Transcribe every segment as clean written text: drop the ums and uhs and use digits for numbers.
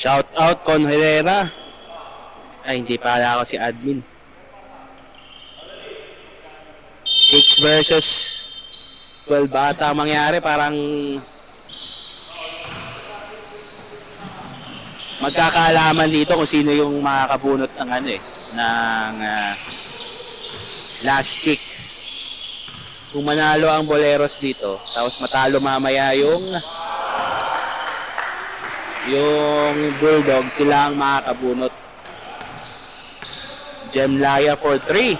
Shout out Con Herrera. Ay, hindi pala ako si admin. 6 versus 12 ata mangyari. Parang magkakaalaman dito kung sino yung makakabunot ng ng last pick. Kung manalo ang Boleros dito, tapos matalo mamaya yung Bulldogs, sila ang makakabunot. Jemlaya for 3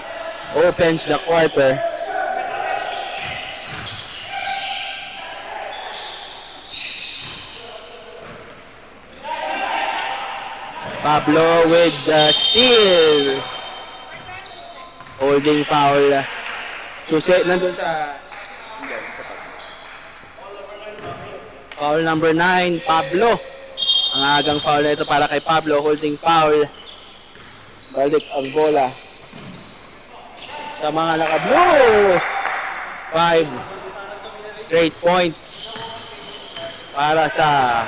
opens the quarter. Pablo with the steal. Holding foul. Susi nandun sa foul number 9, Pablo. Ang agang foul na ito para kay Pablo. Holding foul. Balik ang bola sa mga naka-blue. 5 straight points para sa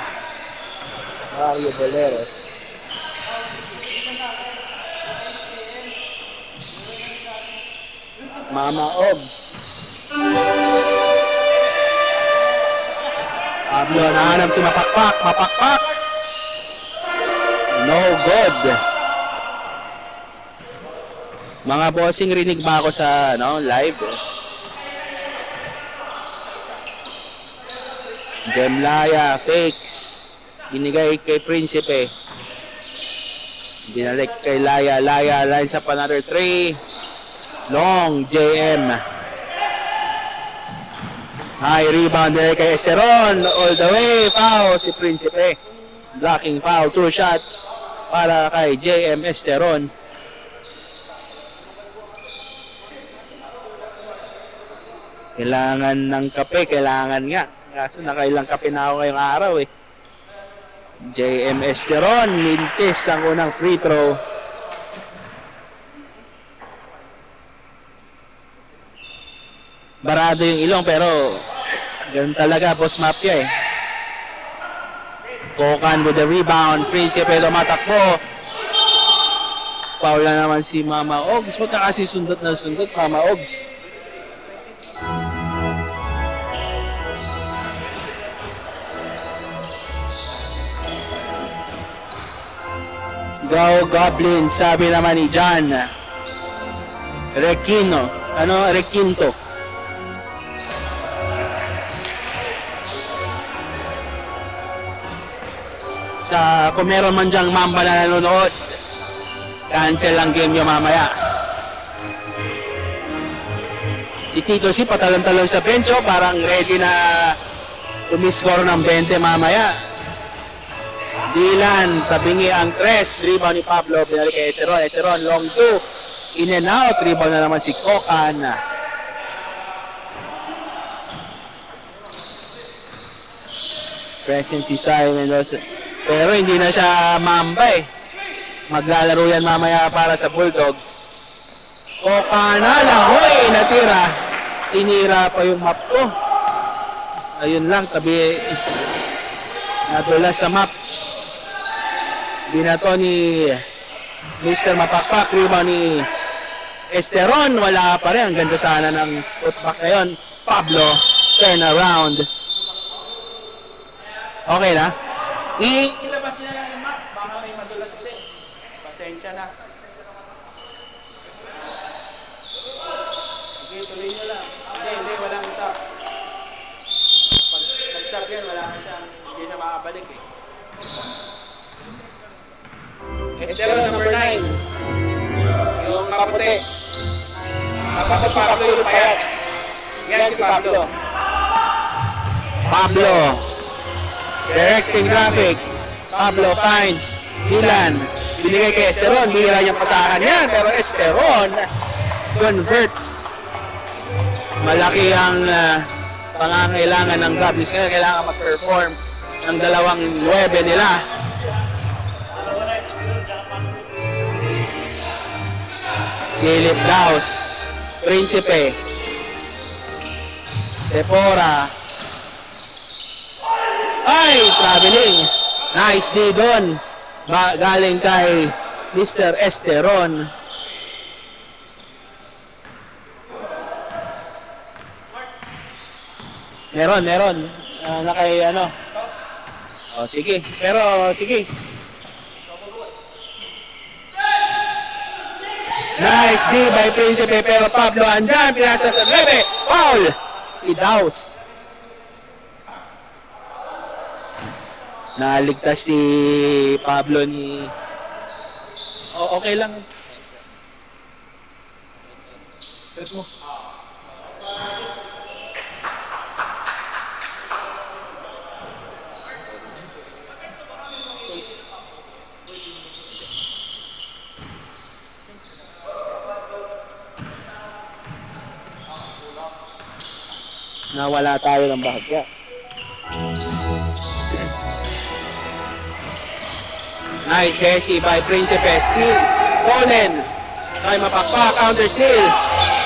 Mario Boleros. Mama Obs. Pablo nahanap si Mapakpak. Mapakpak. No good. Mga bossing, rinig ba ako sa live? Jemlaya fakes. Binigay kay Prinsipe. Binalik kay Laya. Laya lines up another 3. Long JM. High rebound there kay Esteron. All the way. Foul si Prinsipe. Blocking foul. 2 shots para kay JM Esteron. Kailangan ng kape. Kailangan nga. Kaso nakailang kape na ako ngayong araw eh. JM Esteron. Mintis ang unang free throw. Barado yung ilong pero ganun talaga boss mafia eh. Kokan with the rebound. Prinsipe tumatakbo. Foul na naman si Mama Ogs. Huwag ka kasi sundot na sundot, Mama Ogs. Go Goblin, sabi naman ni John Requino. Requinto. Kung meron man dyang mamba na nanonood, cancel ang game nyo mamaya. Si Tito si patalon-talon sa bencho, parang ready na tumiscore ng 20 mamaya. Dylan, tabingi ang 3. Rebound ni Pablo, binalik kay Esteron. Esteron, long 2. In and out. Rebound na naman si Kokan. Present si Simon Mendoza. Pero hindi na siya mamba eh. Maglalaro yan mamaya para sa Bulldogs. Kokan na lang. Hoy, natira. Sinira pa yung map ko. Ayun lang, tabi. Nadulas sa map. Binato ni Mr. Mapakpak. Rebound ni Esteron. Wala pa rin. Ang ganda sana ng putback ngayon. Pablo, turn around. Okay na? Ilabas na lang yung map. Baka may madulas kasi. Pasensya na. Sige, tuloy nyo lang. Hindi, walang usap. Pag-usap yan, wala na siyang, hindi siya makabalik eh. Esteron number 9. Yung kaputi. Tapos si Pablo yung payat. Yan si Pablo. Pablo. Directing traffic. Pablo finds Milan. Binigay kay Esteron. Bihira niyang pasahan yan. Pero Esteron converts. Malaki ang pangangailangan ng Goblins. Kailangan mag-perform ng dalawang 9 nila. Philip Daus, Prinsipe, Tepora. Ay, traveling. Nice D doon. Galing kay Mr. Esteron. Meron. Nakay ano. O, sige. Pero, sige. Nice D by Principe. Pero Pablo andyan. Pinasa sa 9. Foul! Si Daus. Naligtas si Pablo ni... O, okay lang. Set mo. Nawala tayo ng bahagya. Nice Hesi by Principe. Steal. Stolen. Ay mapakpa. Counter steal.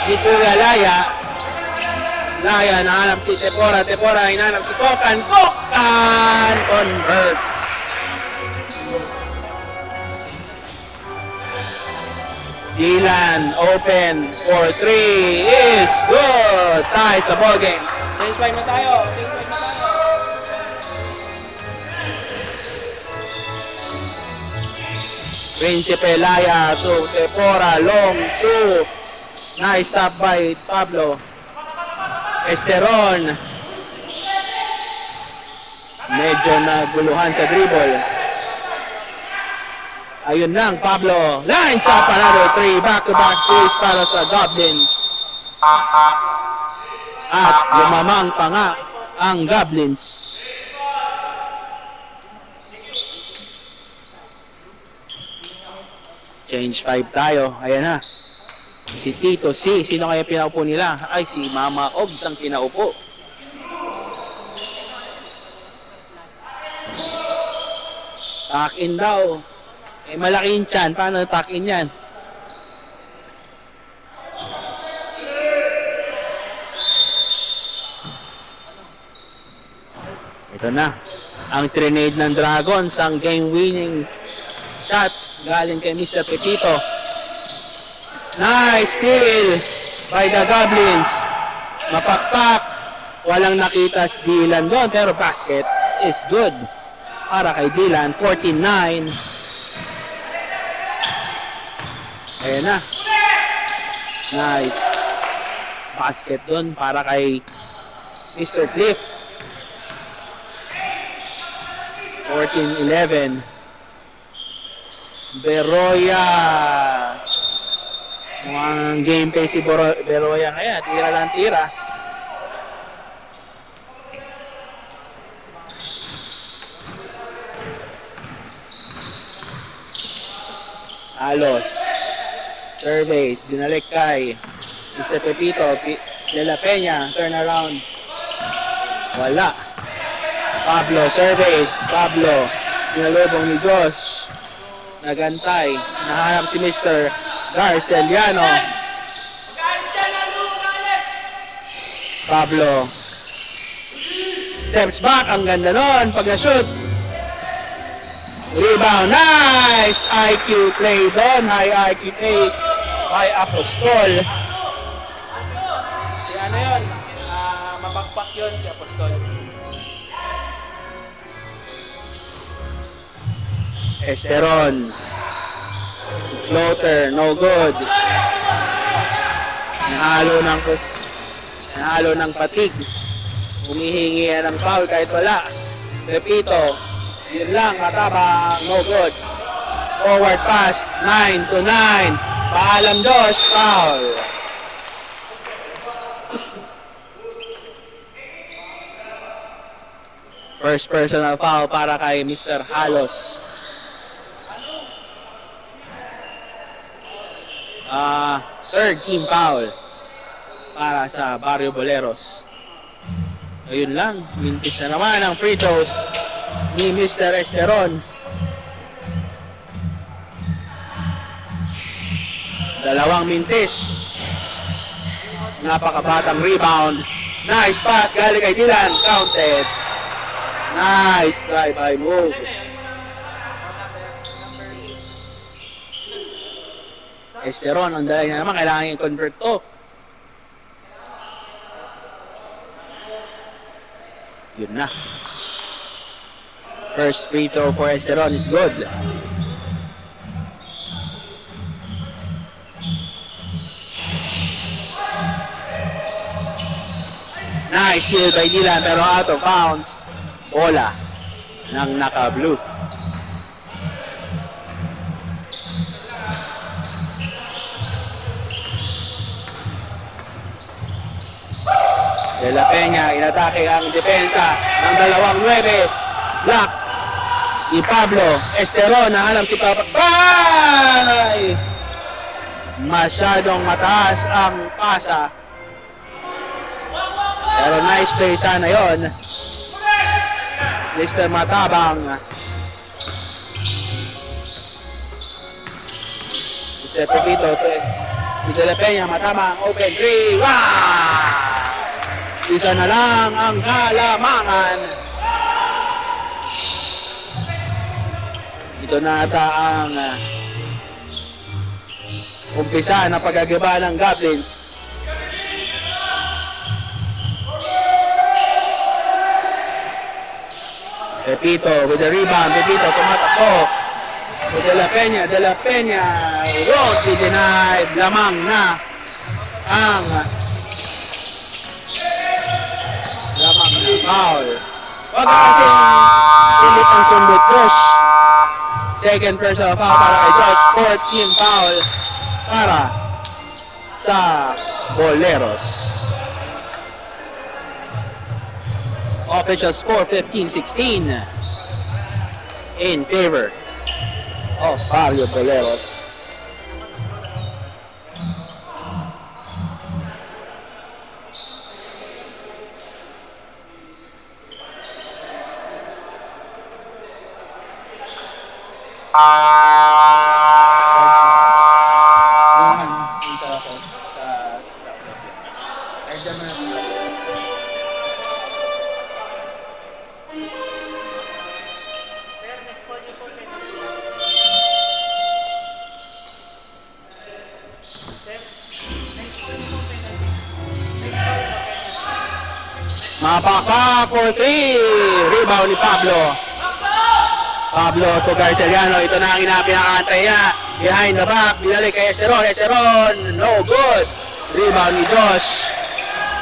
Ni Kuya Laya. Laya nahanap si Tepora. Tepora hinahanap si Kokan. Kokan converts. Dylan open for 3 is good. Ties the ball game. Change five na tayo. Principe Laya to Tepora, long 2. Nice stop by Pablo. Esteron. Medyo naguluhan sa dribble. Ayun lang, Pablo. Lines up another 3. Back-to-back threes para sa Goblin. At lumamang pa nga ang Goblins. Change 5 tayo. Ayan na. Si Tito C. Sino kaya pinaupo nila? Ay, si Mama Ogs ang pinaupo. Tuck in daw. Eh, malaki yung chan. Paano tuck in yan? Ito na. Ang grenade ng Dragons. Ang game-winning shot. Galing kay Mr. Pepito. Nice steal by the Goblins. Mapakpak. Walang nakita si Dylan doon. Pero basket is good. Para kay Dylan. 14-9. Ayan na. Nice. Basket doon para kay Mr. Cliff. 14-11. Beroya. Mukhang game play si Beroya kaya. Tira lang tira. Alos. Surveys. Binalik kay Mr. Pepito. De La Peña. Turn around. Wala. Pablo. Surveys. Pablo. Sinalubong ni Josh. Nagantay. Nahanap si Mr. Garceliano. Pablo. Steps back. Ang ganda nun. Pag na-shoot. Rebound. Nice! IQ play doon. High IQ play by Apostol. Si ano yun? Mapakpak yun si Apostol. Esteron. Floater. No good. Nahalo ng fatigue. Humihingi yan ng foul kahit wala. Repito. Yun lang. Matabang. No good. Forward pass. 9-9. Paalam Josh. Foul. First personal foul para kay Mr. Halos. Third team foul para sa Barrio Boleros. Ayun lang, mintis na naman ang free throws ni Mr. Esteron. Dalawang mintis. Napakabatang rebound. Nice pass galing kay Dylan. Counted. Nice drive by move Esteron, on the line na naman. Kailangan i-convert to. Yun na. First free throw for Esteron is good. Nice steal by Dylan pero out of bounds. Bola ng naka-blue. De La Peña, inatake ang depensa ng 2-9. Block ni Pablo Esteron. Nahanap si Papa. Bye! Masyadong mataas ang pasa. Pero nice play sana yon. Mr. Matabang. Jose Pepito, De La Peña, Matabang, open 3. Wow! Isa na lang ang halamangan. Ito na ata ang umpisa na pagagaba ng Goblins. Pepito with the rebound. Pepito tumatakbo. With De La Peña. De La Peña. Road be denied. Lamang na ang foul. Wag kasi silip ang sumbot Josh. Second personal foul para kay Josh. 14 foul para sa Boleros. Official score 15-16 in favor of Barrio Boleros. Mapakpak for 3. Rebound ni Pablo. Pablo to Garceliano. Ito na ang pinakantay niya. Behind the back. Binalik kay Esteron. Esteron. No good. Rebound ni Josh.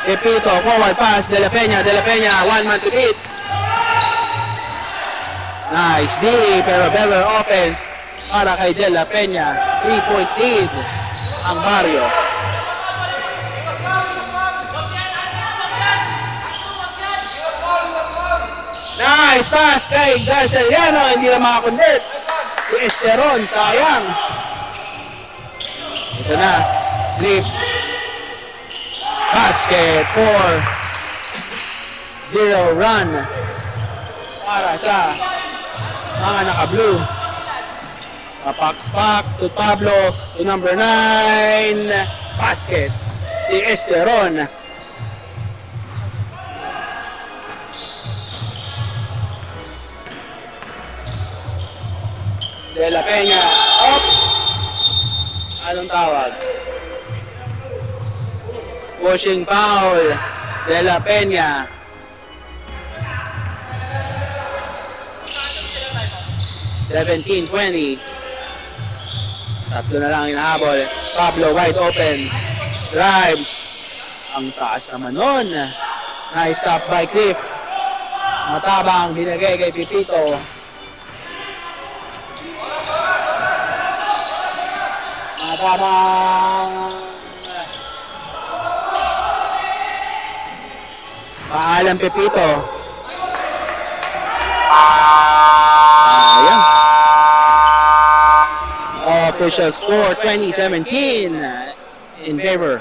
Pepito. Forward pass. De La Peña. De La Peña. One man to beat. Nice D. Pero better offense para kay De La Peña. 3-point lead ang Barrio. Nice pass kay Garceliano. Hindi na makakonvert. Si Esteron. Sayang. Ito na. Flip. Basket for 0 run para sa mga naka-blue. Papakpak to Pablo to number 9. Basket. Si Esteron. De La Peña. Up. Anong tawag? Pushing foul. De La Peña. (17-20). Tatlo na lang hinahabol. Pablo wide open. Drives. Ang taas naman nun. Nice stop by Cliff. Matabang binigay kay Pepito. Paalam Pepito. Sayang. Official score 2017 in favor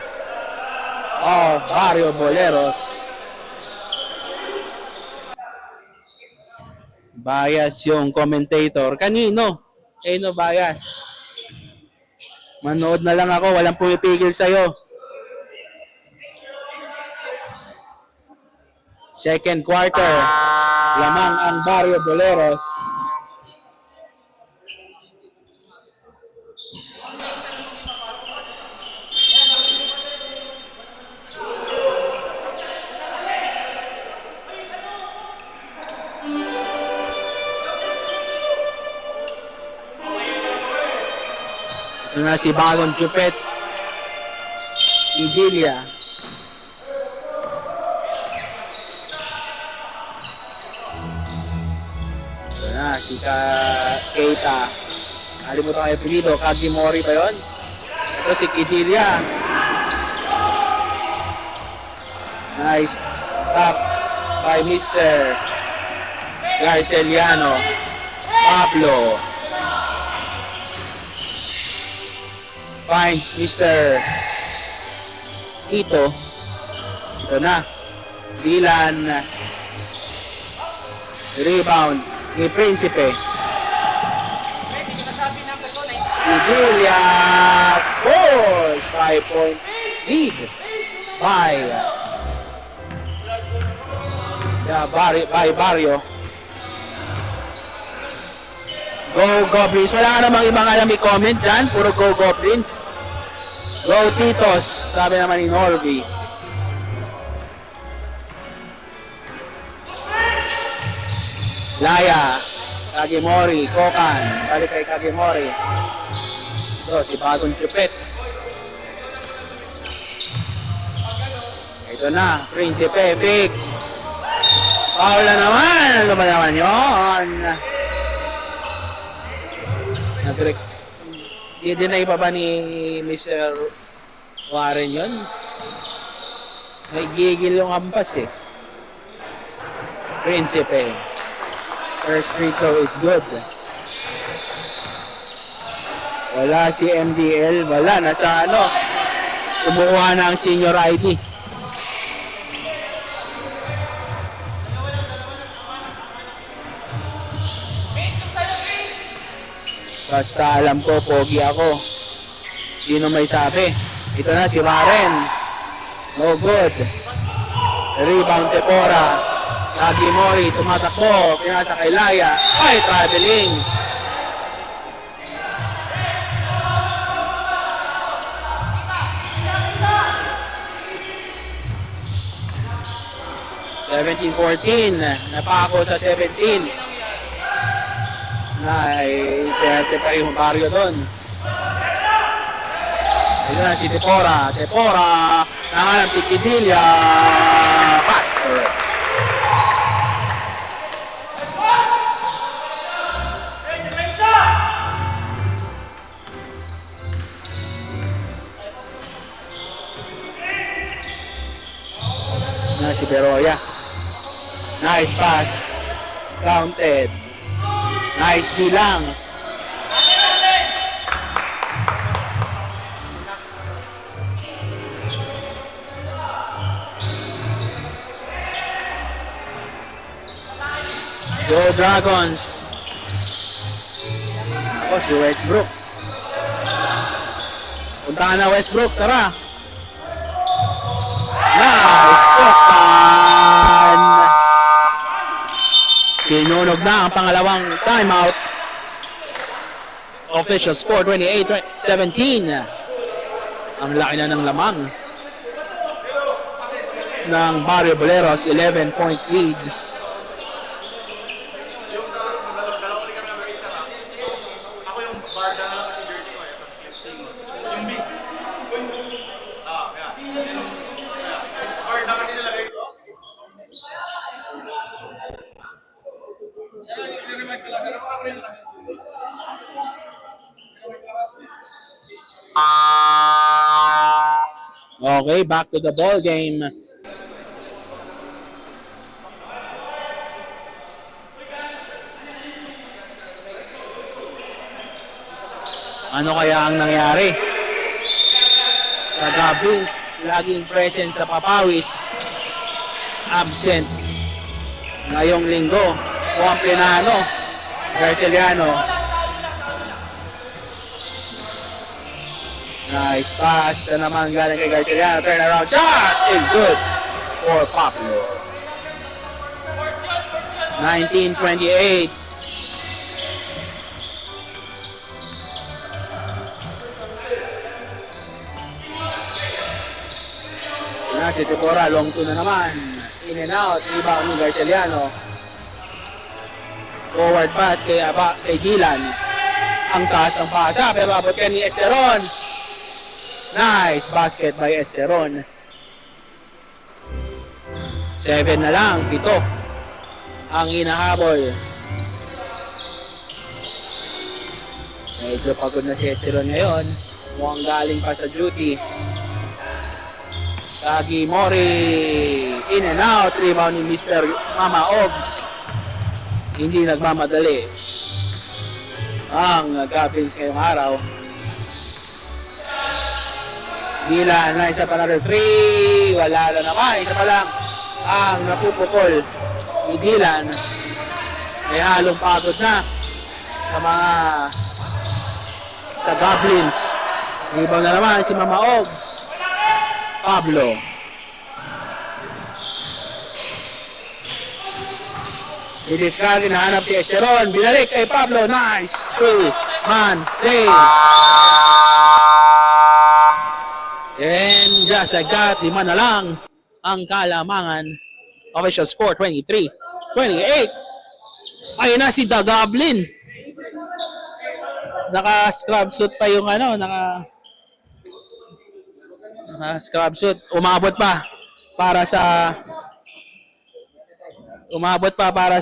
of Barrio Boleros. Bias yung commentator. Kanino? Bias. Manood na lang ako, walang pumipigil sa'yo. Second quarter, lamang ang Barrio Boleros. Ito na si Bagong Chupet. Idilia. Ito na si Keita. Kalimutan kayo pinito. Kagimori ba yun? Ito si Idilia. Nice tap by Mr. Garceliano. Pablo finds Mr. Ito. Ito na. Dylan. Rebound ni Prinsipe. Idilia scores 5-point lead by Barrio. Go Goblins. Wala ka namang ibang alam i-comment dyan. Puro Go Goblins. Go Titos. Sabi naman ni Norby. Laya. Kagimori. Kokan. Balik kay Kagimori. Ito si Bagong Chupet. Ito na. Prinsipe. Fix. Foul na naman. Ano ba naman yun? Di-deny pa ba ni Mr. Warren yun? May gigil yung hampas eh. Prinsipe. First free throw is good. Wala si MDL. Wala. Nasa ano? Kumukuha na ang senior ID. Basta alam ko, pogi ako. Sino may sabi? Ito na si Warren. No good. Rebound Tepora. Kagimori, tumatakbo. Pinasa kay Laya. Ay, traveling. (17-14). Napako sa 17. Ay, serte pa yung Barrio doon. Ito na si Tepora. Tepora. Nanganap si Idilia. Pass. Na si Beroya. Nice pass. Counted. Nice D lang. Go Dragons. Ako si Westbrook. Punta na Westbrook, tara. Nice Kokan. Sinunog na ang pangalawang timeout. Official score 28-17. Ang laki na ng lamang ng Barrio Boleros, 11-point lead. Okay, back to the ball game. Ano kaya ang nangyari? Sa Goblins, laging present sa Papawis. Absent. Ngayong linggo, Juan Plenano, Garceliano. Nice pass na naman galing kay Garceliano. Turnaround shot is good for Pablo. 19-28. Si Tepora, long two na naman. In and out, rebound ni Garceliano. Forward pass kay Dylan. Ang taas ng pasa, pero abot yan ni Esteron. Nice basket by Esteron. 7 na lang, 7 ang hinahabol. Medyo pagod na si Esteron ngayon. Mukhang galing pa sa duty. Kagi Mori, in and out, rebound ni Mr. Mama Ogs. Hindi nagmamadali ang Goblins ngayong araw. Dilan na isa pa na 3, wala na naman, isa pa lang ang napupukol ni Dilan. May halong pagod na sa Goblins. Rebound na naman si Mama Ogs. Pablo. Didiscard, hinahanap si Esteron. Binalik kay Pablo. Nice. 2-man play. And just like that, 5 na lang ang kalamangan. Official score, 23-28. Ayun na si The Goblin. Naka-scrub suit pa yung scrub suit. Umabot pa para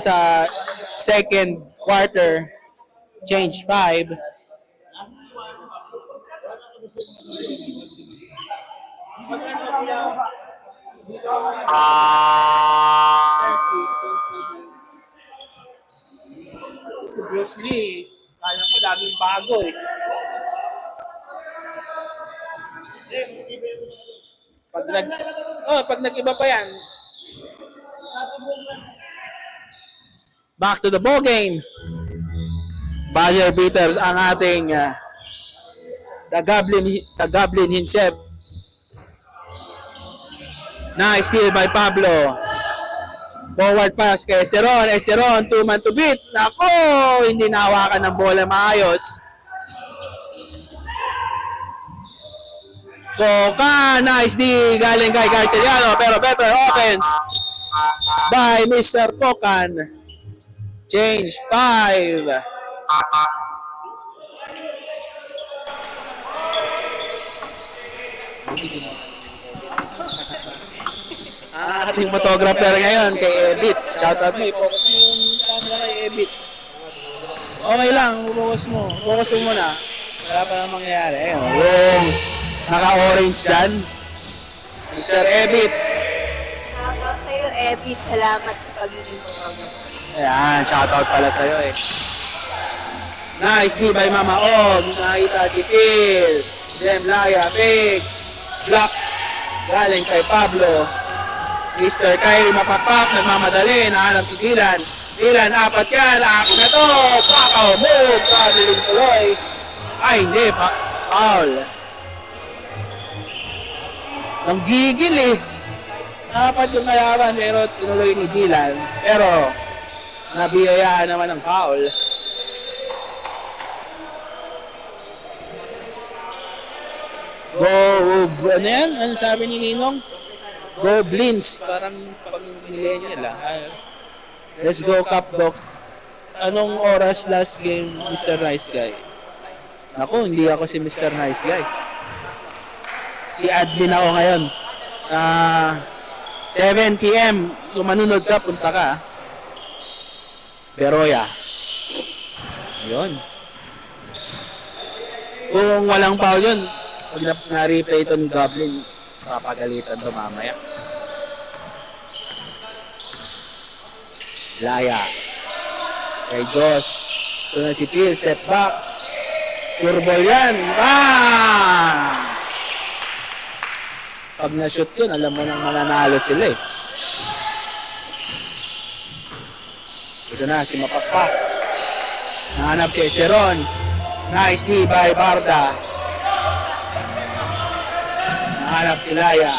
sa second quarter. Change 5. Si Bruce Lee, kaya ko laging bago eh. Pag nag-iba pa yan. Back to the ball game. Buzzer beaters ang ating the Goblin himself. Nice steal by Pablo. Forward pass kay Esteron. Esteron, 2-man to beat. Nako, hindi nahawakan ng bola maayos. Coca, nice D galing kay Garceliano, pero better offense by Mr. Cocan. Change 5. Ating photographer ngayon kay Ebit. Shoutout mo, i-focus mo yung camera kay Ebit. Okay lang, focus mo. Focus mo muna. Wala pa nang mangyayari. Yung naka-orange dyan. Mr. Ebit. Shoutout sa'yo, Ebit. Salamat sa pagiging photographer. Ayan, shoutout pala sa'yo eh. Nice D by Mama Og. Nakita si Phil. Dem Laya, Fix. Block. Galing kay Pablo. Mr. Kyrie mapapak, nagmamadali, nahanap si Dylan. Dylan, 4 yan, akin na to. Pakaw, move, traveling tuloy. Ay, hindi, foul. Ang gigil eh. 4 yung kalaban, pero tinuloy ni Dylan. Pero, nabiyayaan naman ng foul. Go, ano yan? Ano sabi ni Ninong? Goblins, parang pang-millennial ah. Let's go, Capdoc. Anong oras last game, Mr. Nice Guy? Naku, hindi ako si Mr. Nice Guy. Si admin ako ngayon. 7 PM, kung manunod ka, punta ka. Beroya. Ayun. Kung walang foul yun, pag na-replay ito ni Goblin, papagalitan to mamaya. Laya. Kay Josh. Ito na si Phil. Step back. Sure ball yan. Pag na-shoot yun, alam mo nang mananalo sila eh. Ito na si Mapakpak. Nahanap si Esteron. Nice D by Barda. Nahanap si Laya.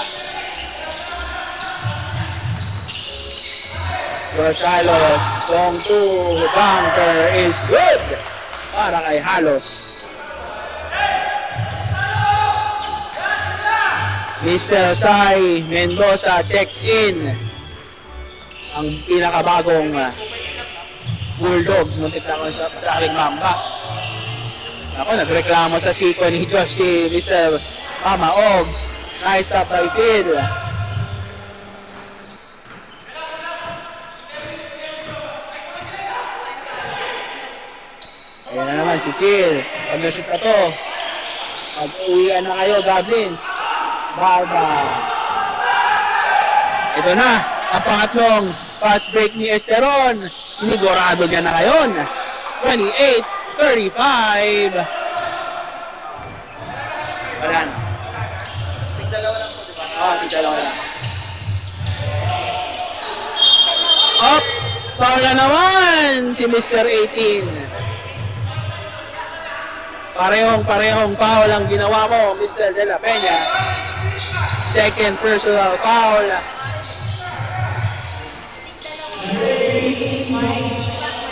George Halos. Long 2. Bunker is good. Para kay Halos. Mr. Sai Mendoza checks in. Ang pinakabagong Bulldogs. Muntik na ko sa aking mamba. Ako, nagreklamo sa siko ni Josh si Mr. Mama Ogs. Nice stop by Phil. Ayan na naman si Phil. Pag na-shoot na to, mag-uwian na kayo, Goblins. Barba. Ito na, ang pangatlong fast break ni Esteron. Sinigurado niya na ngayon. 28-35. Wala na. Tigdalawa lang po, di ba? Oo, tigdalawa lang. Up! Foul na naman si Mr. 18. Parehong foul ang ginawa mo, Mr. De La Peña. Second personal foul.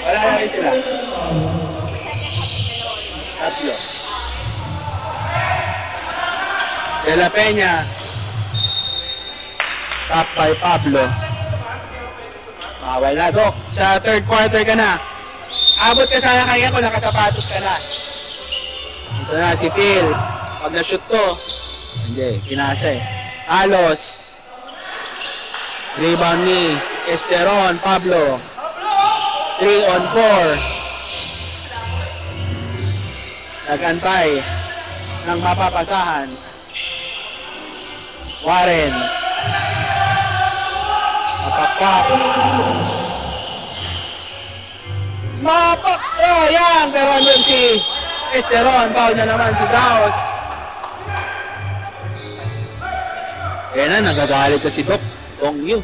Wala na rin sila. Tatlo. De La Peña. Top by Pablo. Wala, Doc. Sa third quarter ka na. Abot ka sana kaya kung nakasapatos ka na. Ito na si Phil. Pag na-shoot to, hindi, pinasa eh. Alos. Rebound ni Esteron, Pablo. 3 on 4. Nagantay ng mapapasahan. Warren. Mapakpak. Oh, yan. Pero andun si Esteron. Foul na naman si Daos. Yan na, nagagalit na si Doc. Dong Yu.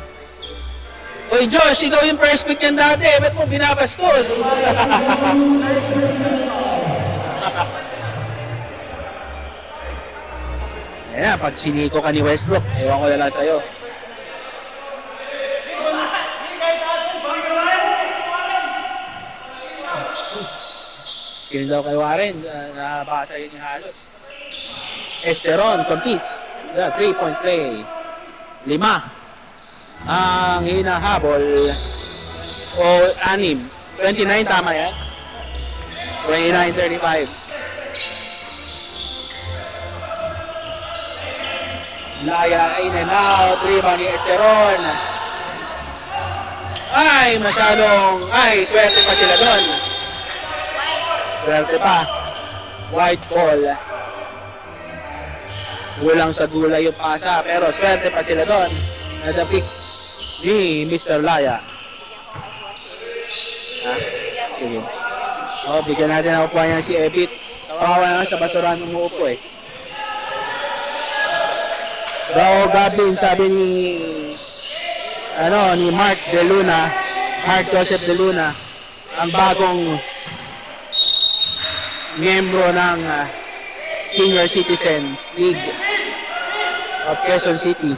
Oy, Josh, ikaw yung first pick yan dati. Ba't mo binabastos? Yan na, pag siniko ka ni Westbrook, ewan ko na lang sa'yo. Skill daw kay Warren, nabasa yun yung halos. Esteron competes. The 3-point play. 5 ang hinahabol. O 6. 29, tama yan? 29-35. Laya in and out. Rebound ni Esteron. Ay, masyadong, swerte pa sila doon. Swerte pa. White ball. Gulang sa gulay yung pasa, pero swerte pa sila doon. Nadapik ni Mr. Laya. Ha? Sige. Bigyan natin ang upuan niya si Ebit. Kawawa na sa basurahan ng umuupo eh. Daw Gablin, sabi ni Mark De Luna, Mark Joseph De Luna, ang bagong miyembro ng Senior Citizens League of Quezon City.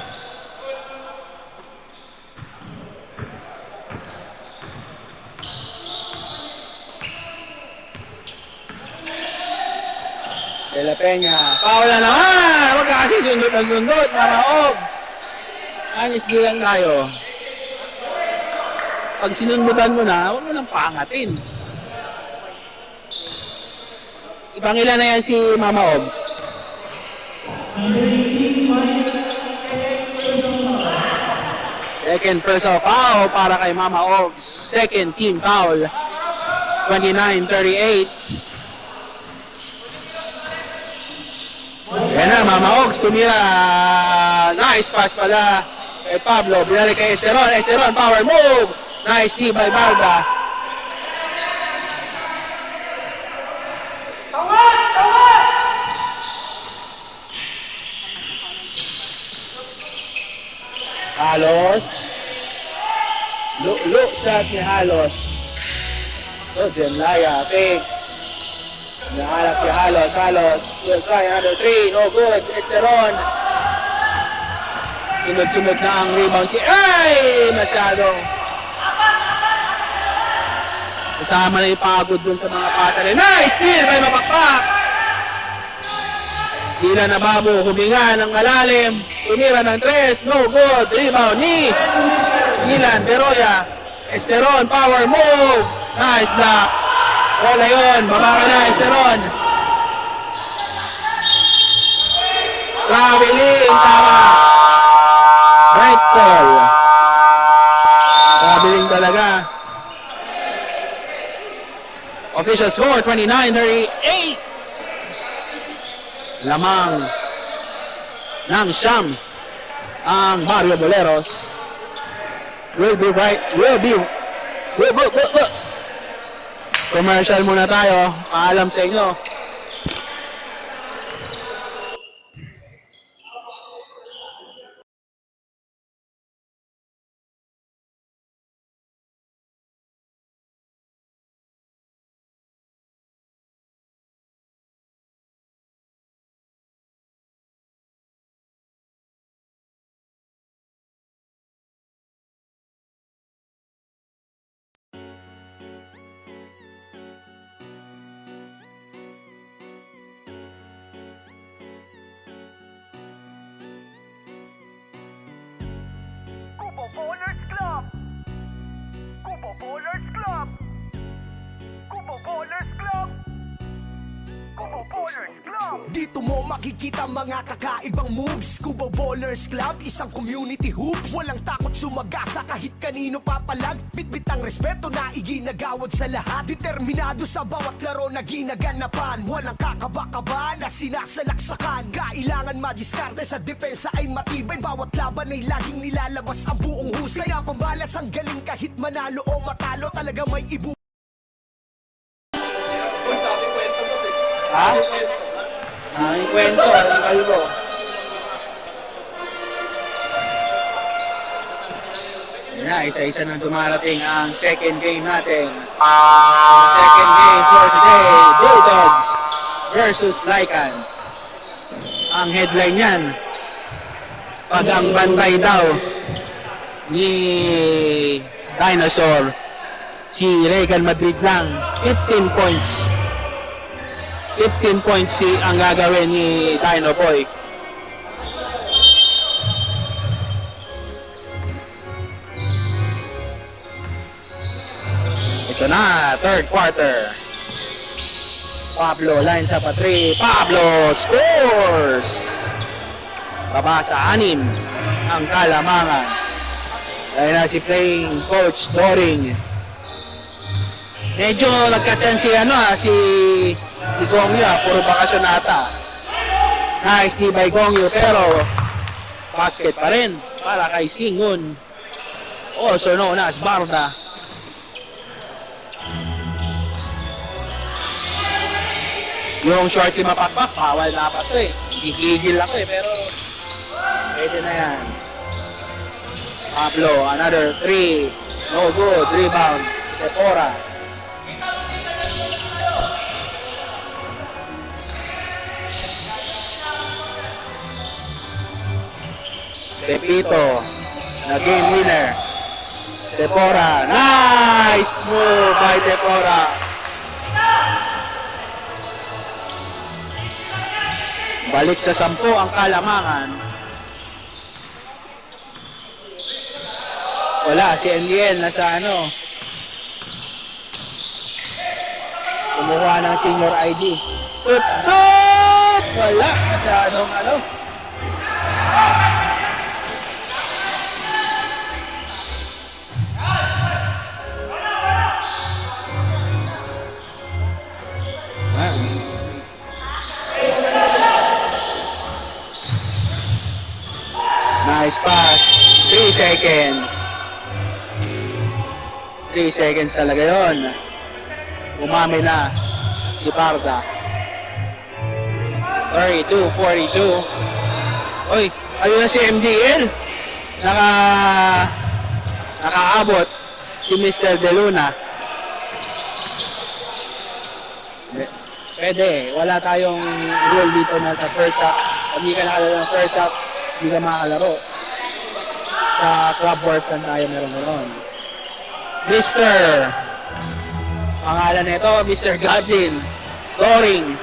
De La Peña. Foul na naman! Huwag ka kasi sundot na sundot, mga Ogs. Anis din lang tayo. Pag sinundutan mo na, huwag mo nang pangatin. Ibang ilan na yan si Mama Ogs. Second personal foul para kay Mama Ogs. Second team foul. 29-38. Yan na, Mama Ogs tumira. Nice pass pala kay Pablo. Binalik kay Esteron. Esteron, power move. Nice D by Balda. Halos. Look shot ni Halos. Jem Laya, fakes. Nahanap si Halos. Halos. Will try another 3. No good. Esteron. Sunod-sunod na ang rebound si... Ay! Masyadong. Kasama na yung pagod dun sa mga pasa rin. Nice steal! May mapakpak! Dila na Babu. Huminga ng malalim. Tumira ng 3. No good. Rebound ni Milan Beroya. Esteron. Power move. Nice block. Wala yun. Baba ka na, Esteron. Traveling, tama. Right call. Traveling talaga. Official score, 29-38. Lamang ng siyam ang Barrio Boleros. Will be. Commercial muna tayo. Paalam sa inyo. Kubo Bowlers Club! Kubo Bowlers Club! Kubo Bowlers Club! Kubo Bowlers Club! Dito mo makikita mga kakaibang moves. Kubo Bowlers Club, isang community hoops. Walang takot sumagasa kahit kanino papalag. Bitbit ang respeto na iginagawad sa lahat. Determinado sa bawat laro na ginaganapan. Walang kakaba-kaba na sinasalaksakan. Kailangan madiskarte sa depensa ay matibay. Bawat laban ay laging nilalabas ang buong husay. Kaya pambalas ang galing kahit manalo o matalo. Talaga may ibu. Ha? Ang kwento, ang kalbo. Yan na, isa-isa nang dumarating ang second game natin. Second game for today, Bulldogs versus Lycans. Ang headline niyan, pag ang bantay daw ni Dinosaur, si Regan Madrid lang, 15 points. 15 points ang gagawin ni Dino Boy. Ito na, third quarter. Pablo lines up a 3. Pablo scores! Baba sa 6 ang Kalamangan. Dahil na si playing coach Doring. Medyo nagka-chance si Gongyo, puro bakasyon ata. Nice ni by Gongyo, pero basket pa rin para kay Singun, also known as Barda. Yung short si Mapakpak, bawal na pa ito eh. Gigigil ako eh, pero pwede na yan. Pablo, another 3. No good, rebound. Tepora. Pepito, na game winner. Tepora, nice move by Tepora. Balik sa 10 ang Kalamangan. Wala, si NDL nasa kumuha ng senior ID. Tut! Wala, masyadong Nice pass. 3 seconds. 3 seconds talaga yun. Umami na si Barda. 32-42. Oy, ayun na si MDL. Nakaabot si Mr. De Luna. Pwede, wala tayong rule dito na sa first half. Pag hindi ka nakalaro ng first half, hindi ka makakalaro. Sa club wars lang tayo meron. Mr. Pangalan nito, Mr. Godwin Doring.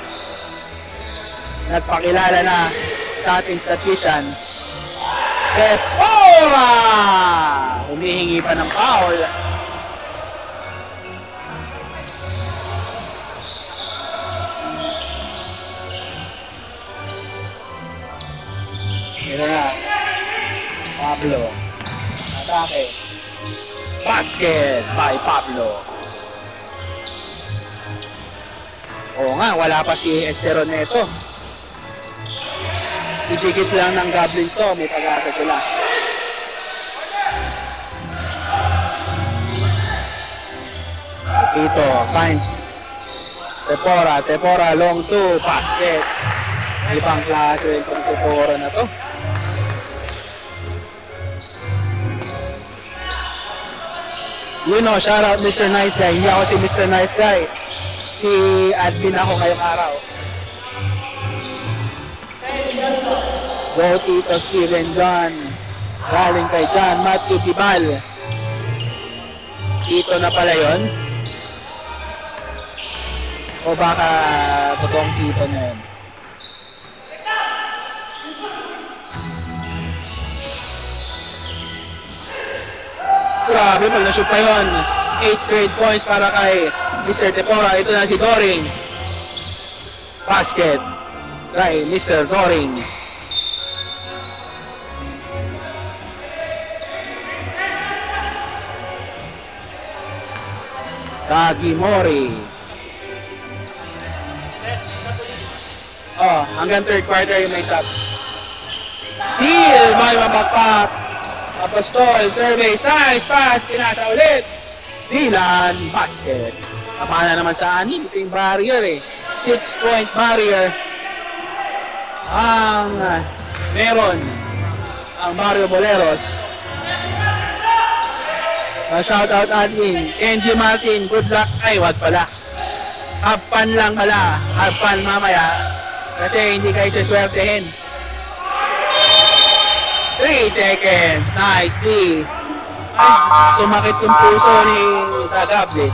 Nagpakilala na sa ating statistician. Tepora! Humihingi pa ng foul. Ito na. Pablo. Atake. Basket by Pablo. Oo nga, wala pa si Esteron neto. Idikit lang ng Goblins to, may pag-asa sila. Ito, finds Tepora, long 2, basket. Ibang klase itong Tepora na to. You know, shout out Mr. Nice Guy. Hindi ako si Mr. Nice Guy. Si admin ako ngayong araw. Go Tito Steven John. Galing kay John Matthew Tibal. Tito na pala yun. O baka totoong Tito na yun. Grabe, pag na-shoot pa yun. 8 straight points para kay Mr. Tepora. Ito na si Doring. Basket kay Mr. Doring. Kagimori. Oh, hanggang third quarter yung may shot. Steal! May mapakpak. Apostol, service, nice pass, pinasa ulit. Dylan, basket. Kapana naman sa anin, ito yung barrier eh. 6-point barrier. Ang meron ang Mario Boleros. Shoutout admin, Kenji Martin, good luck. Ay, wag pala. Have fun lang pala. Have fun mamaya. Kasi hindi kayo siswertehin. 3 seconds. Nice D. Ay, sumakit yung puso ni Tagable.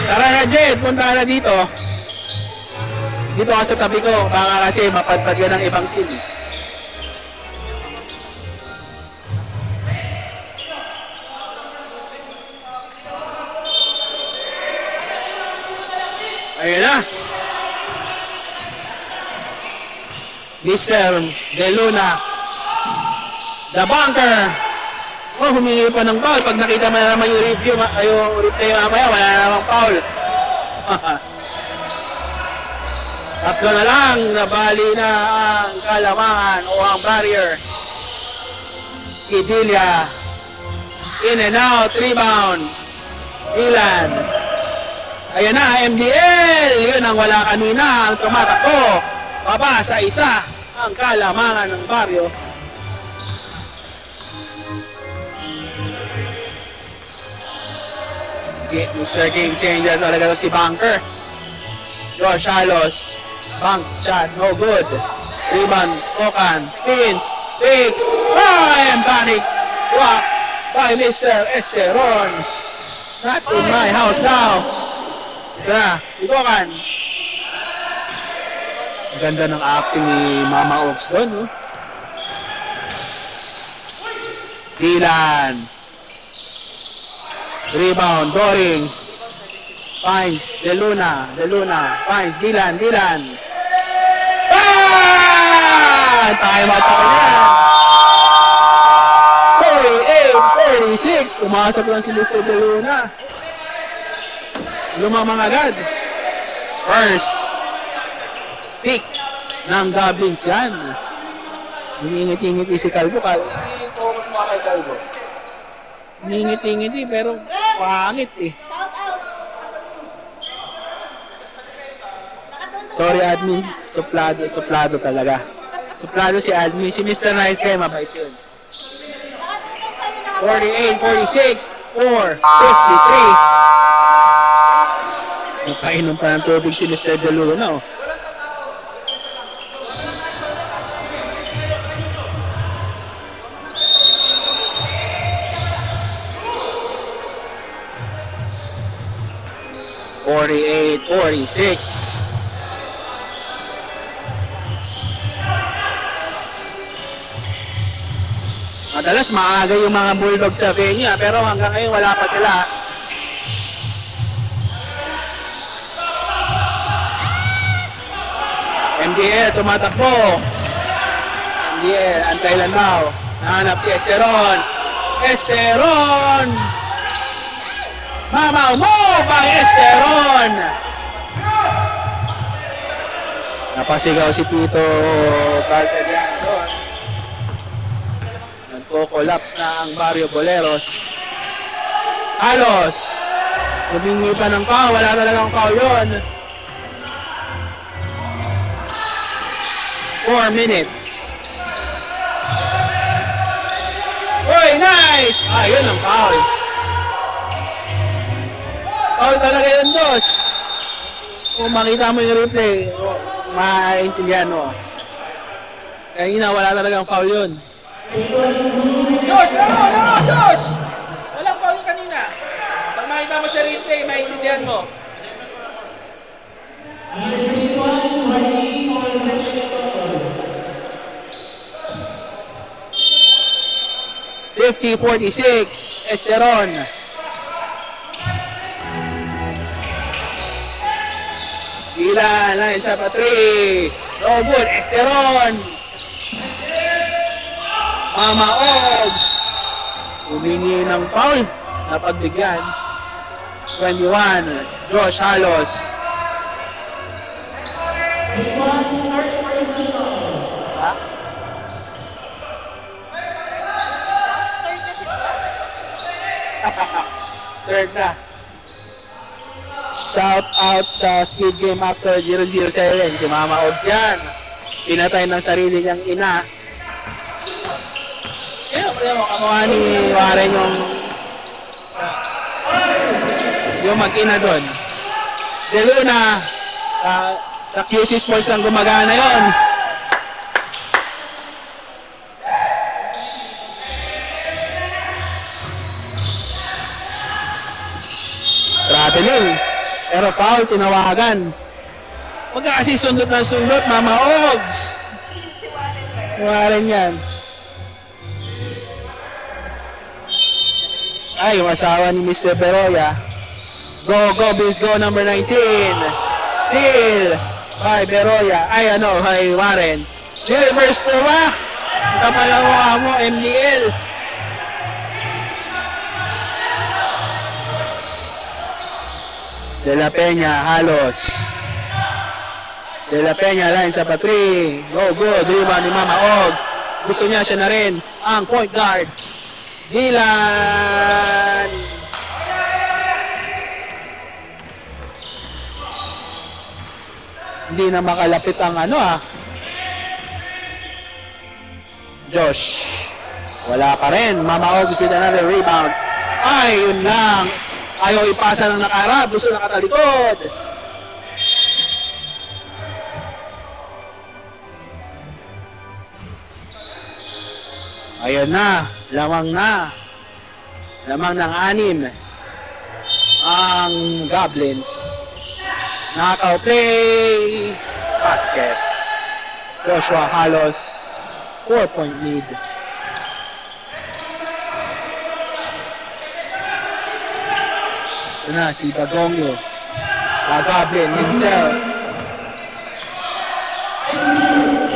Tara na, Jed. Punta ka na dito. Dito ka sa tabi ko. Baka kasi mapadpad ka ng ibang team. Ayun na. Mr. De Luna. The bunker. Oh, humingi pa ng foul. Pag nakita mo na naman yung review, yung replay mamaya, wala na namang foul. Tatlo na lang. Nabali na ang Kalamangan o ang barrier. Idilia. In and out. Rebound. Ilan. Ayan na, MDL. Yun ang wala kanina. Ang tumatakbo. Baba sa isa. Ang Kalamangan ng baryo. Mr. Game Changer talaga si Bunker. Josh Alos. Bank shot. No good. Rebound. Kokan. Spins. Fakes. And panic. Block by Mr. Esteron. Not in my house now. Ito si Kokan. Ang ganda ng acting ni Mama Oaks doon. Dylan. Rebound, Doring. Finds De Luna. Finds Dylan. Time out ako niyan. 48-46. Pumasok lang si Mr. De Luna. Lumamang agad. First pick ng Goblins yan. Umingiti-ngiti si Calvo. Focus mo kay Calvo. Umingiti-ngiti pero pangit eh. Sorry admin, suplado talaga. Suplado si admin, si Mr. Nice Guy, mabait yun. 48-46, 4-53. Napainom pa ng tubig si Mr. De Luna, oh. .46. Madalas maaga yung mga Bulldogs sa venue pero hanggang ngayon wala pa sila. MDL tumatakbo. MDL, antay Lanao. Nahanap si Esteron. Esteron! Mamaw mo by Esteron! Napasigaw si Tito Calzadiano doon. Nagko-collapse na ang Barrio Boleros. Halos! Humingi pa ng foul. Wala talagang foul yun. 4 minutes. Uy, nice! Yun ang foul. Foul talaga yun, Dos. Kung makita mo yung replay, maintindihan mo. Kanina, wala talagang foul yun. Josh! No, Josh! Walang foul yung kanina. Pag makita mo sa replay, maintindihan mo. 50-46, Esteron. Ilan na isa pa 3. No good, Esteron. Mama Ogs. Humingi ng foul. Napagbigyan. 21, Josh Halos. Third na. Shout out sa Squid Game actor 007, si Mama Ogs yan. Pinatay ng sarili niyang ina. Yung kamukha ni Warren yung mag-ina doon. De Luna, sa QC Sports lang gumagana yon. Traveling. Pero foul, tinawagan. Huwag ka kasi sundot ng sundot, Mama Ogs. Warren yan. Ay, yung asawa ni Mr. Beroya. Go, Bills, go, number 19. Steal. Ay, Beroya. Ay, Warren. Reverse po ba? Kapal ang mukha mo, MDL. De La Peña, Halos. De La Peña, line sa pa 3. Go, good. Rebound ni Mama Ogs. Gusto niya siya na rin ang point guard. Dylan. Hindi na makalapit ang Josh. Wala pa rin. Mama Ogs with another rebound. Ay, yun lang. Ayaw ipasa ng nakaharap. Gusto nakatalikod. Ayun na. Lamang na. Lamang ng 6 ang Goblins. Knockout play. Basket. Joshua Halos. 4-point lead. Ito na si Bagongyo. Goblin himself.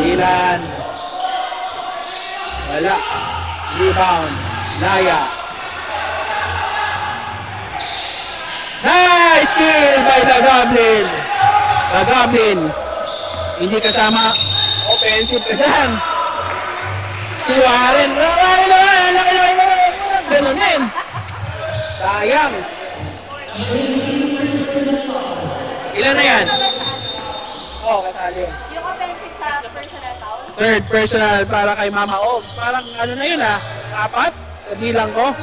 Ilan. Wala. Rebound. Naya. Nice steal by the Goblin. The Goblin. Hindi kasama. Offensive ka dyan. Si Warren. Laki mo. Ganun din. Sayang. Ilan na yan? Kasali. Yung offensive sa personal foul? Third personal para kay Mama Ogs. Parang na yun 4 sa bilang ko.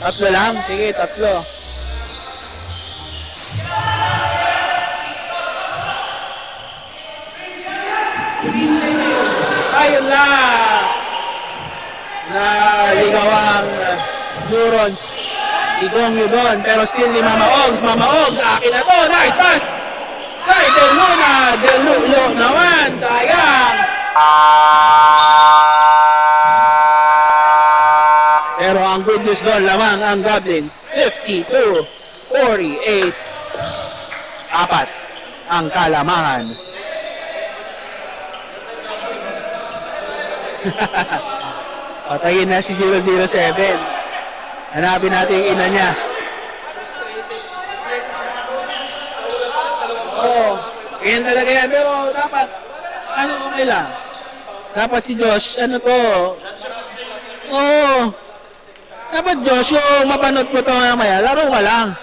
3 lang. Sige, 3. Ayun na! Naligaw ang neurons. Igong yun doon. Pero still ni Mama Ogs. Mama Ogs, akin na to. Nice pass! Kay Del Luna. Del Luna naman. Sayang! Pero ang good news doon, lamang ang Goblins. 52-48. 4 ang kalamangan. Patayin na si 007. Hanapin natin yung ina niya. Oo. Ganyan talaga yan. Pero dapat, ano okay lang. Dapat si Josh, ano to? Oo. Dapat Josh, yung mapanood mo to mamaya, laro ka lang.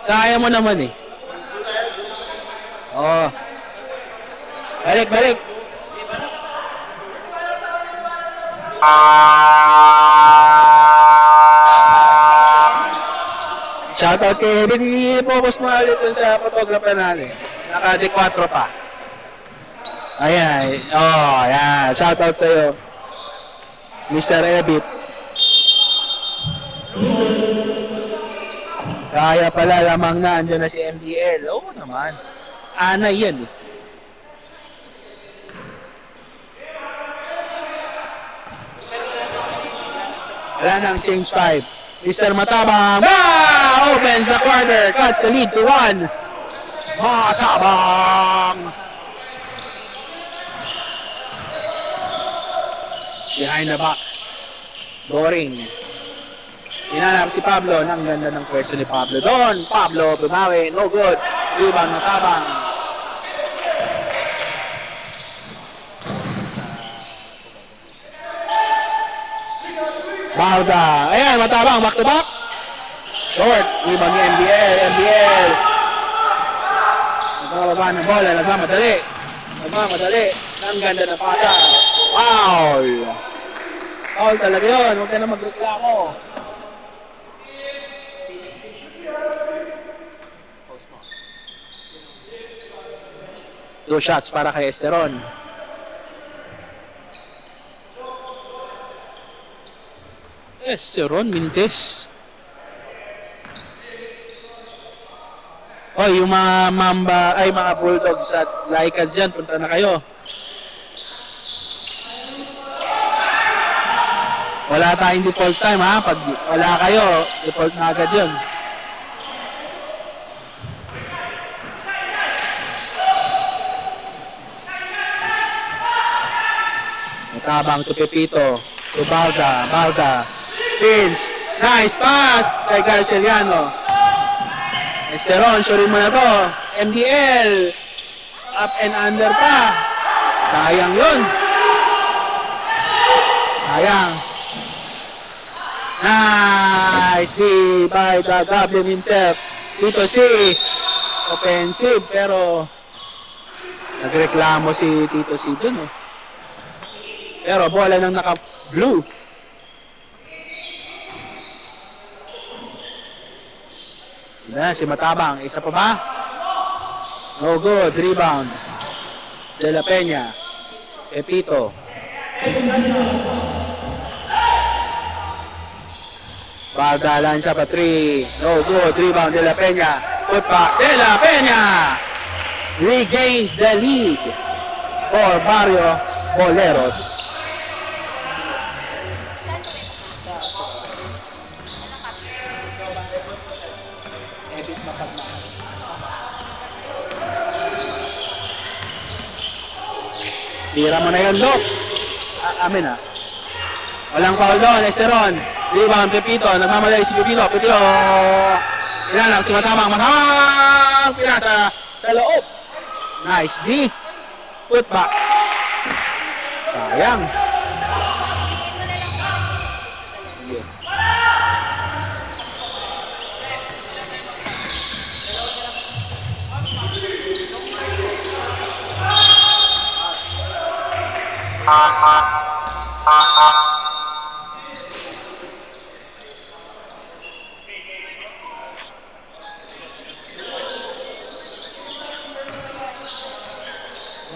Kaya mo naman eh. Oo. Balik, balik. Shoutout kay Eddie. Focus mo ulit dun sa photographer natin. Naka-D4 pa. Ayan. Oh, ayan. Shoutout sa'yo. Mr. Ebit. Kaya pala lamang na andyan na si MDL. Oo naman. Anay yan eh. Wala nang change 5. Mr. Matabang. Open sa corner. Cuts the lead to 1. Matabang. Behind the back. Boring. Hinanap si Pablo. Ang ganda ng pwesto ni Pablo doon. Pablo bumawi. No good. Rebound Matabang. Balda. Ayan, Matabang. Back to back. Short. Rebound ni MBL. MBL. Nagkakababa ng bola. Nagmamadali. Nagmamadali. Ang ganda ng pasa. Foul. Foul talaga yun. Huwag ka na magreklamo. Two shots para kay Esteron. Esteron, Mintes. Oy, yung mga Mamba, ay mga Bulldogs at Lycans dyan, punta na kayo. Wala tayong default time ha, pag wala kayo, default na agad yun. Matabang to Pepito, to Balda, Balda, spins, nice pass kay Garceliano. Esteron, sure mo na to. MDL. Up and under pa. Sayang yun. Sayang. Nice D by the Goblin himself. Tito C. Offensive pero nagreklamo si Tito C dun. Oh. Pero bola nang naka-blue. Na si Matabang, isa pa ba? No good, rebound. De La Peña. Pepito. Balda lanza pa 3. No good, rebound De La Peña. Put back, De La Peña. Regains the lead for Barrio Boleros. Tira mo na yun, Doc. Amin ha. Walang foul doon, Esteron. Rebound, Pepito. Nagmamadali si Pepito. Pepito. Inanap si Matabang. Matabang! Pinasa sa loob. Nice D. Put back. Sayang.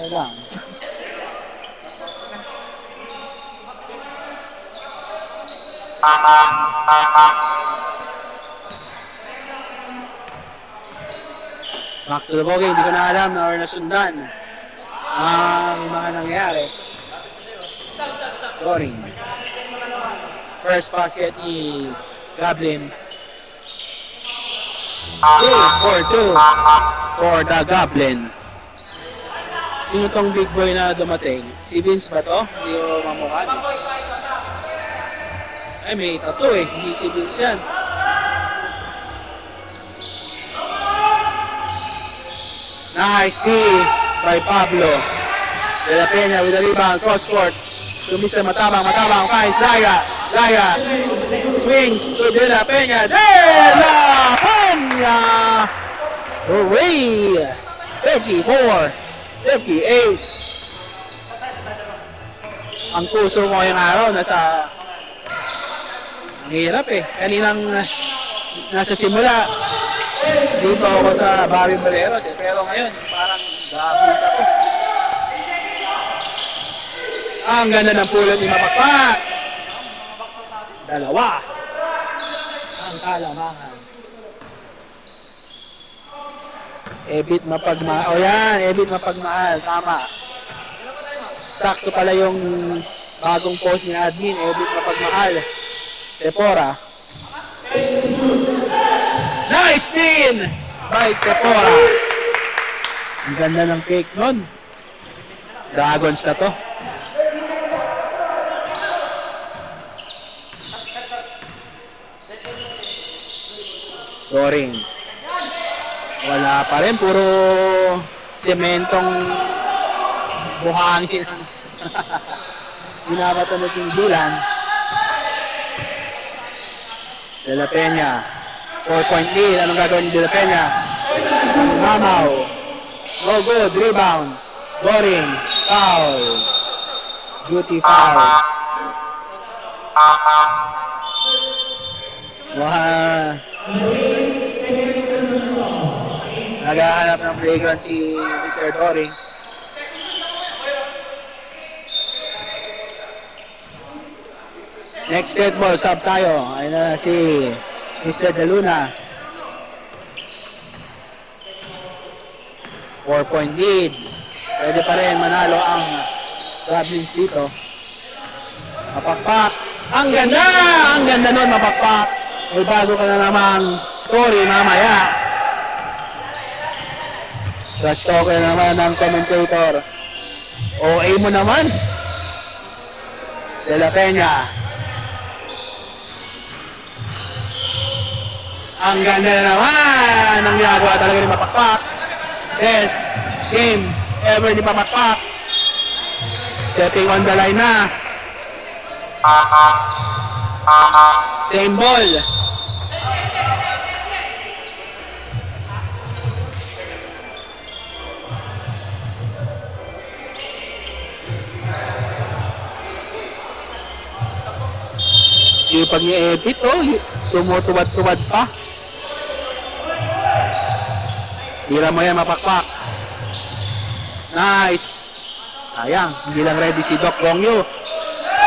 Lang. Back to the ballgame, hindi ko na alam na or nasundan ang mga nangyari. Scoring. First pass yet ni Goblin. 2-4-2 for the Goblin. Sino tong big boy na dumating? Si Vince ba to? Hindi ko mamukha. Ay, may tattoo eh. Hindi si Vince yan. Nice D by Pablo. De La Peña with the rebound, cross court. Tumisa matabang, finds Laya. Swings to De La Peña. De La Peña! Hooray! 54-58. Ang puso mo ngayong araw nasa... Ang hirap eh. Kaninang nasa simula, dito ako sa Bobby Boleros eh. Pero ngayon, parang gabis ako. Ang ganda ng pulot ni Mapakpak. Dalawa. Ang kalamangan. Ebit mapagmahal. O yan, Ebit mapagmahal. Tama. Sakto pala yung bagong post ni admin. Ebit mapagmahal. Tepora. Nice spin by Tepora. Ang ganda ng cake nun. Dragons na to. Doring. Wala pa rin. Puro sementong buhangin. Binabato na tinggulan. De La Peña. 4-point lead. Anong gagawin ni De La Peña? Mamaw. No good. Rebound. Doring. Foul. Duty foul. Wah. Naghahanap ng flagrant si Mr. Doring. Next dead ball, sub tayo. Ayun na si Mr. De Luna. 4-point lead. Pwede pa rin manalo ang Goblins dito. Mapakpak. Ang ganda! Ang ganda nun, Mapakpak. May bago ka na namang story mamaya. Trash talker naman ng commentator. OA mo naman. De La Peña. Ang ganda na naman ang ginagawa talaga ni Mapakpak. Best game ever ni Mapakpak. Stepping on the line na. Same ball. Sipag ni Ebit, oh, tumutuwad-tuwad pa. Tira mo yan, Mapakpak. Nice. Sayang, hindi lang ready si Doc Gongyo.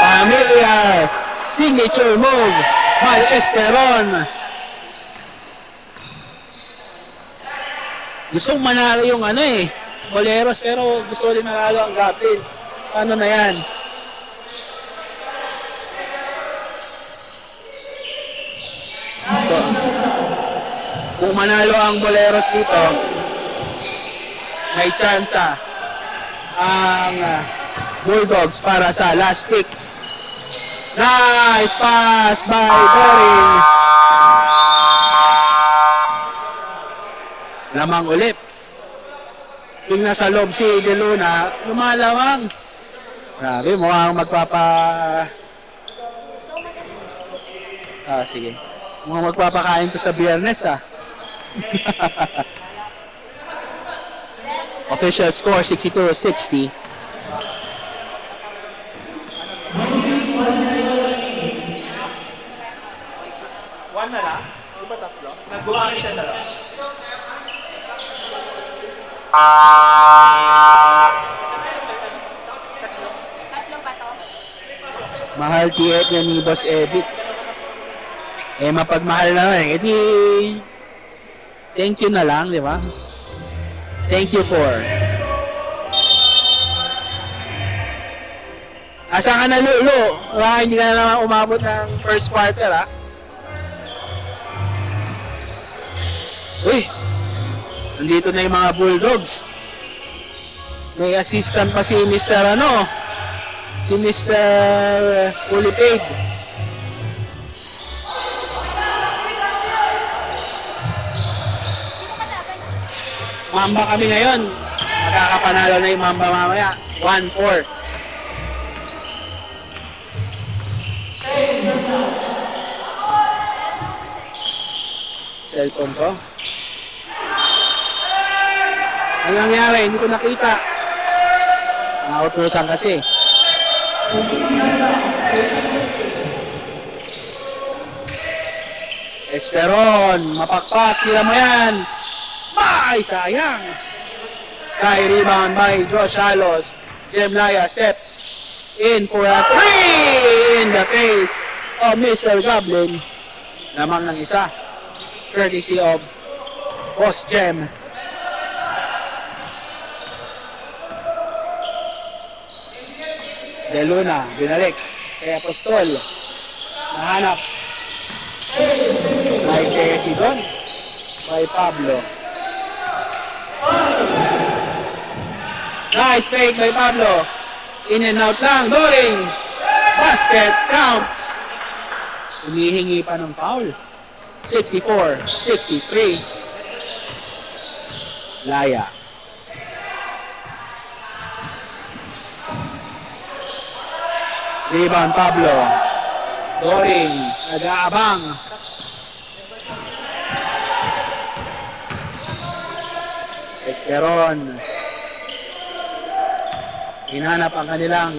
Familiar signature move by Esteron. Gusto manalo yung Boleros, pero gusto rin manalo ang Goblins. Ano na yan? Kung manalo ang Boleros dito, may chance ang Bulldogs para sa last pick. Nice pass by Doring. Lamang ulit. Yung nasa loob si De Luna, lumalamang. Grabe, mukhang sige. Mukhang magpapakain to sa Biyernes Official score 62-60. One na lang? Di ba tatlo? Nagbuha isa na lang. Mahal tiet niya ni Boss Ebit. Mapagmahal na rin. Edi, thank you na lang, di ba? Thank you for. Asa ka na, Lulu? Hindi ka na naman umabot ng first quarter, Uy! Nandito na yung mga Bulldogs. May assistant pa si Mr. ano, si Mr. Fully Paid. Mamba kami ngayon. Magkakapanalo na yung Mamba mamaya. 1-4. Cellphone ko. Ano nangyari? Hindi ko nakita. Nakautusan kasi. Esteron, mapakpak, tira mo yan. Ay, sayang. Sky rebound by Josh Alos. Jem Laya steps in for a 3 in the face of Mr. Goblin. Lamang ng isa. Courtesy of Boss Jem. De Luna, binalik. Kay Apostol. Nahanap. Nice si Don. By Pablo. Nice fake by Pablo. In and out lang. Doring. Basket counts. Humihingi pa ng foul. 64-63. Laya. Rebound Pablo. Doring. Nag-aabang. Esteron. Hinanap ang kanilang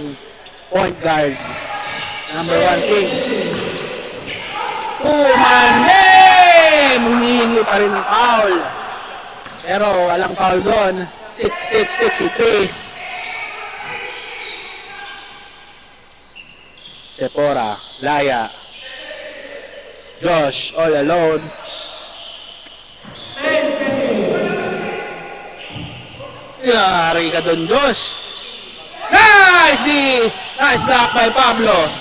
point guard. Number 1 king. Name! Humihingi pa rin ng foul. Pero walang foul doon. 66-63. Tepora, Laya. Josh, all alone. Yari ka doon, Josh. Nice D! Nice block by Pablo.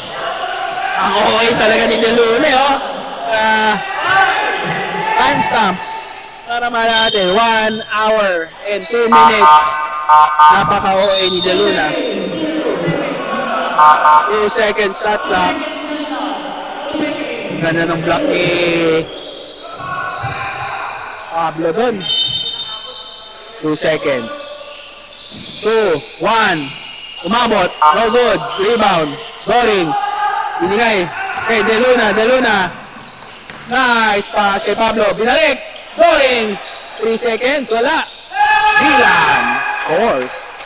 Ang OA talaga ni De Luna, oh. Timestamp. Para natin, 1 hour and 2 minutes. Napaka-OA ni De Luna. 2 seconds shot clock. Ganda ng block ni Pablo doon. 2 seconds. 2, 1. Umabot. No good. Rebound. Doring. Binigay. Kay De Luna. De Luna. Nice pass kay Pablo. Binalik. Doring. 3 seconds. Wala. Dylan scores.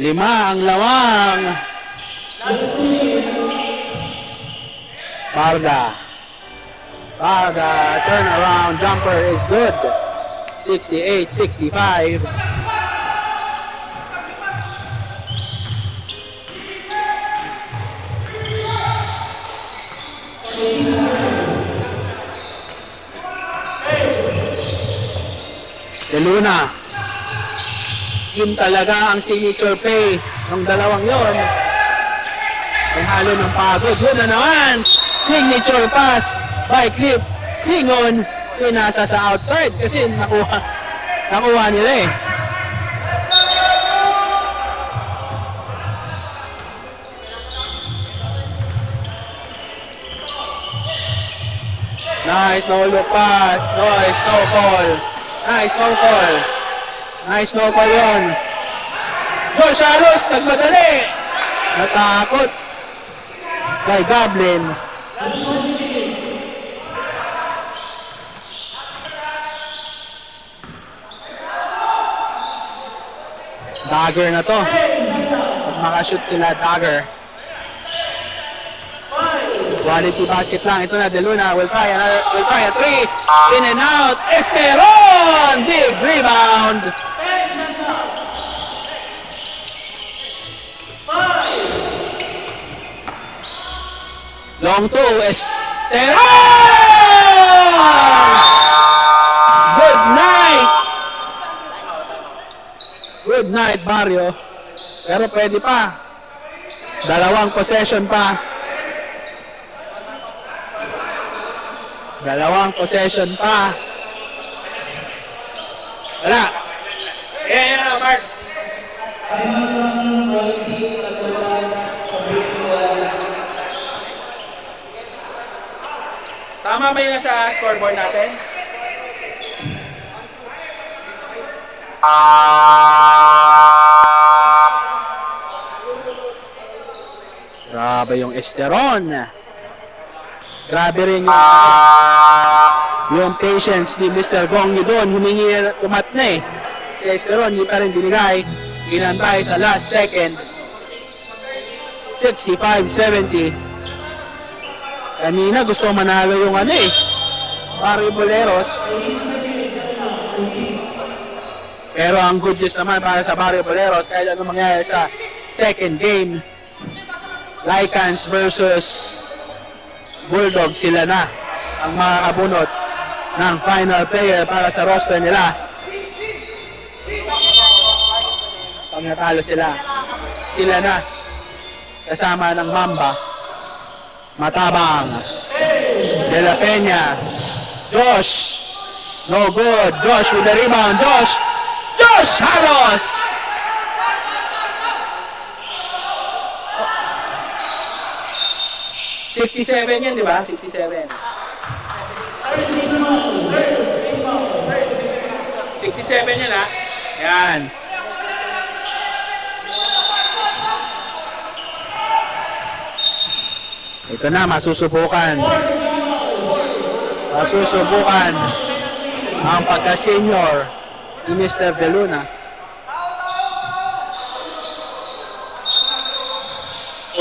Lima ang lawang. Varga. Varga. Turnaround jumper is good. 68-65. De Luna. Yun talaga ang signature play ng dalawang yon. May halo ng pagod. Yun na naman. Signature pass by Clip Singon. Yung nasa sa outside kasi nakuha nila eh. Nice no look pass. Nice no call. Nice no call. Nice no call yun. Josh Alos nagmadali. Natakot kay Goblin. Dagger na to. Pag makashoot sila, dagger. Quality basket lang. Ito na, De Luna will try a 3. In and out. Esteron! Big rebound. Long 2. Esteron! Good night! Good night, Mario. Pero pwede pa. Dalawang possession pa. Dalawang possession pa. Wala. Yan, Mark. Tama ba yun sa scoreboard natin? Grabe yung Esteron. Grabe rin yung patience ni Mr. Gong Yudon. Humingi na, tumat na eh. Si Esteron, hindi pa rin binigay. Inantay sa last second. 65-70. Kanina gusto manalo yung ano eh. Barrio Boleros. Pero ang good news naman para sa Barrio Boleros kahit ano mangyari sa second game. Lycans versus Bulldogs, sila na ang makakabunot ng final player para sa roster nila. Pag natalo sila, sila na kasama ng Mamba, Matabang, De La Peña, Josh, no good, Josh with the rebound, Josh Halos! $67 yan, di ba? 67. 67 yan, ha? Yan. Ito na, masusubukan. Masusubukan ang pagka-senior ni Mr. De Luna.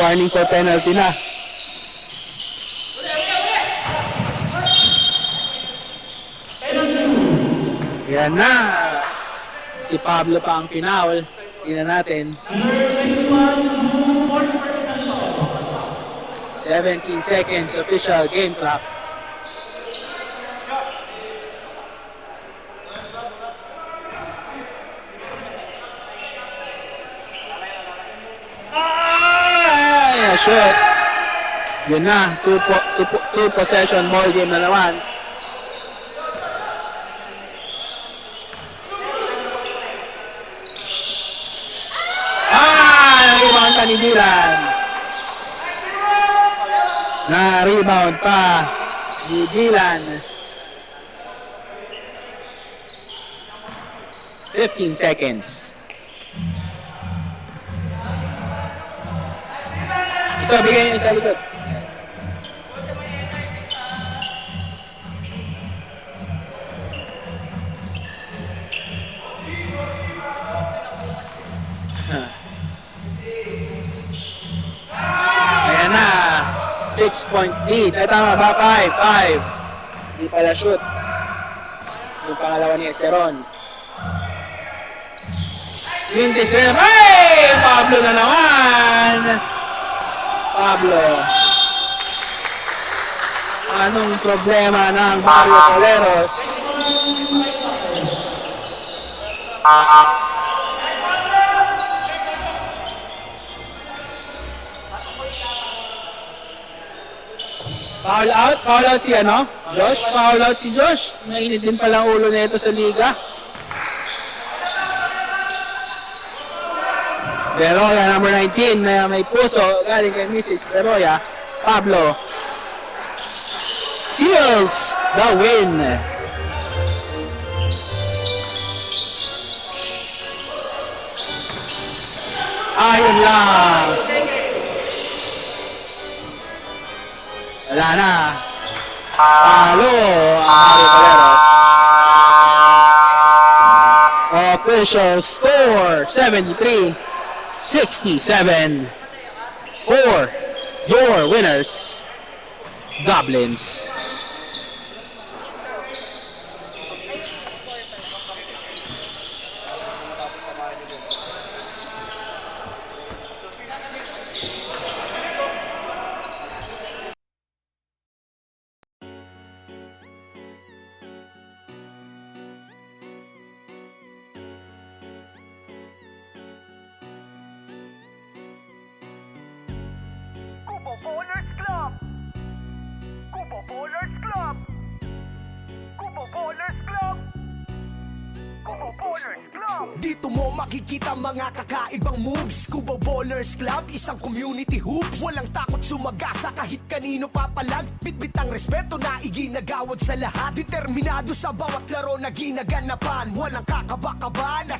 Warning for penalty na. Yan na. Si Pablo pa ang finaul. Tingnan natin. 17 seconds official game clock. Ay, shot. Yun na, two possession ball game na naman. Rebound pa ni Dylan. Na-rebound pa ni Dylan. 15 seconds. Ito, bigay niyo sa likod. Ayan na. 6-point lead. Ay, tama ba? 5. Hindi pala shoot. Yung pangalawa ni Esteron. 27. Ay! Pablo na naman! Pablo. Anong problema ng Barrio Boleros? Foul out si ano? Josh? Foul out si Josh. Mainit din palang ulo na ito sa liga. Beroya, number 19, na may puso, galing kay Mrs. Beroya. Pablo seals the win. Ayun lang. Wala na. Palo ang Mario Boleros. Official score 73-67 for your winners, Goblins. Kubo Bowlers Club! Kubo Bowlers Club! Kubo Bowlers Club! Kubo Dito mo makikita mga kakaibang moves. Kubo Ballers Club, isang community hoops. Walang takot sumagasa kahit kanino papalag. Bitbit ang respeto na iginagawad sa lahat. Determinado sa bawat laro na ginaganapan. Walang kakaba-kaba na